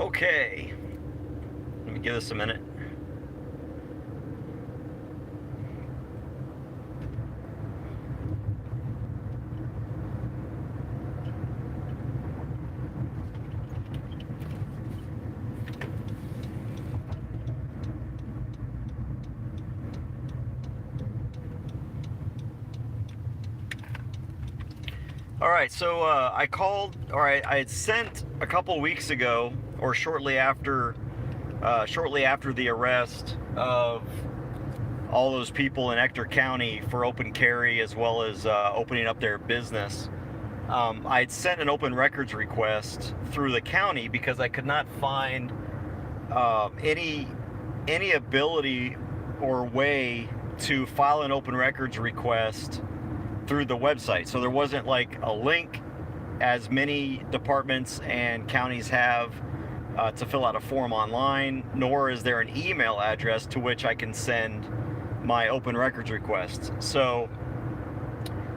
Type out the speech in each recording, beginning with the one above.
Okay, let me give this a minute. All right, so I called, or I had sent a couple weeks ago, or shortly after the arrest of all those people in Ector County for open carry as well as opening up their business. I had sent an open records request through the county because I could not find any ability or way to file an open records request through the website. So there wasn't like a link, as many departments and counties have, to fill out a form online, nor is there an email address to which I can send my open records request. So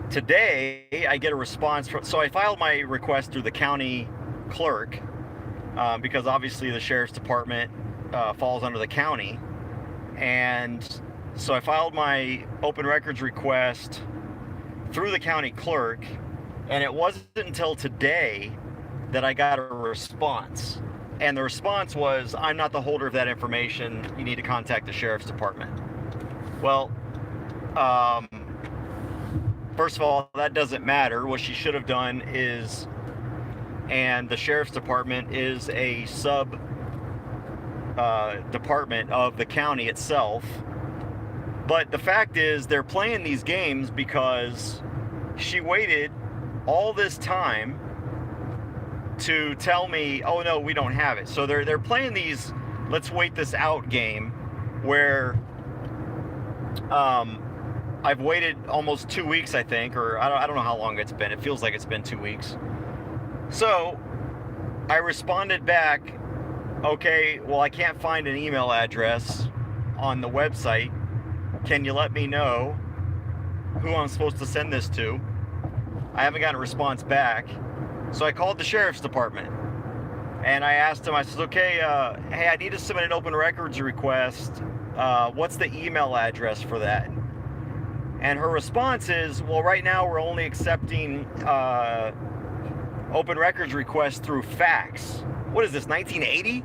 today I get a response so I filed my request through the county clerk, because obviously the sheriff's department falls under the county. And so I filed my open records request through the county clerk, and it wasn't until today that I got a response. And the response was, "I'm not the holder of that information. You need to contact the sheriff's department." Well, first of all, that doesn't matter. What she should have done is, and the sheriff's department is a sub department of the county itself. But the fact is, they're playing these games because she waited all this time to tell me, "Oh no, we don't have it." So they're playing these "let's wait this out" game, where I've waited almost 2 weeks, I think, or I don't know how long it's been. It feels like it's been 2 weeks. So I responded back, "Okay, well, I can't find an email address on the website. Can you let me know who I'm supposed to send this to?" I haven't gotten a response back. So I called the sheriff's department and I asked him, I said, "Okay, hey, I need to submit an open records request. What's the email address for that?" And her response is, "Well, right now we're only accepting open records requests through fax." What is this, 1980?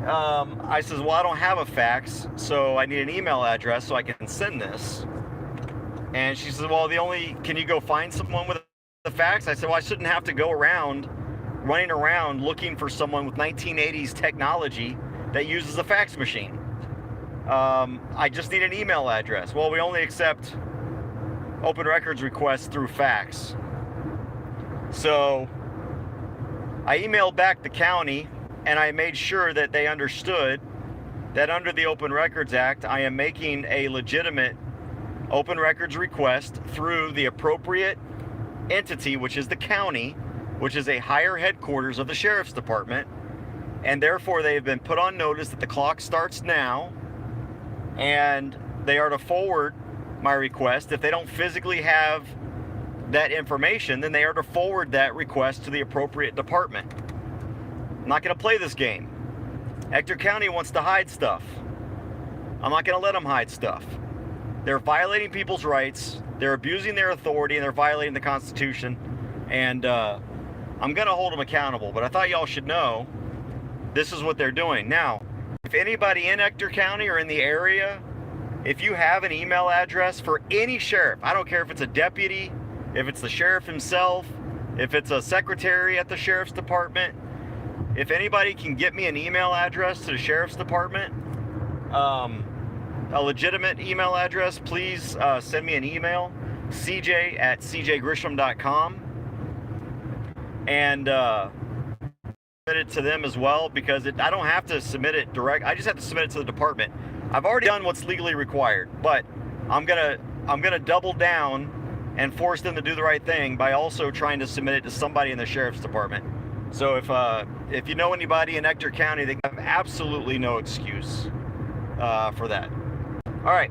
I says, "Well, I don't have a fax, so I need an email address so I can send this." And she says, "Well, can you go find someone with a fax?" I said, "Well, I shouldn't have to go running around looking for someone with 1980s technology that uses a fax machine. I just need an email address." "Well, we only accept open records requests through fax." So I emailed back the county, and I made sure that they understood that under the Open Records Act, I am making a legitimate open records request through the appropriate entity, which is the county, which is a higher headquarters of the sheriff's department. And therefore, they have been put on notice that the clock starts now, and they are to forward my request. If they don't physically have that information, then they are to forward that request to the appropriate department. I'm not going to play this game. Ector County wants to hide stuff. I'm not going to let them hide stuff. They're violating people's rights, they're abusing their authority, and they're violating the Constitution. And I'm going to hold them accountable. But I thought y'all should know this is what they're doing. Now, if anybody in Ector County or in the area, if you have an email address for any sheriff, I don't care if it's a deputy, if it's the sheriff himself, if it's a secretary at the sheriff's department, if anybody can get me an email address to the sheriff's department, a legitimate email address, please send me an email, cj@cjgrisham.com, and submit it to them as well, because I don't have to submit it direct. I just have to submit it to the department. I've already done what's legally required, but I'm gonna double down and force them to do the right thing by also trying to submit it to somebody in the sheriff's department. So if you know anybody in Ector County, they have absolutely no excuse for that. All right,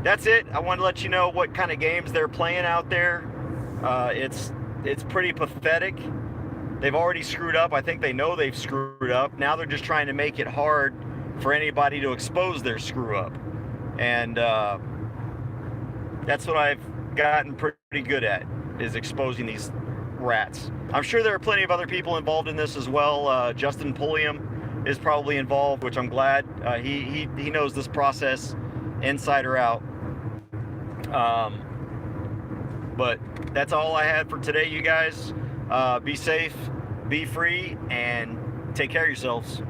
that's it. I wanted to let you know what kind of games they're playing out there. It's pretty pathetic. They've already screwed up. I think they know they've screwed up. Now they're just trying to make it hard for anybody to expose their screw up. And that's what I've gotten pretty good at, is exposing these rats. I'm sure there are plenty of other people involved in this as well. Justin Pulliam is probably involved, which I'm glad. He knows this process inside or out. But that's all I had for today, you guys. Be safe, be free, and take care of yourselves.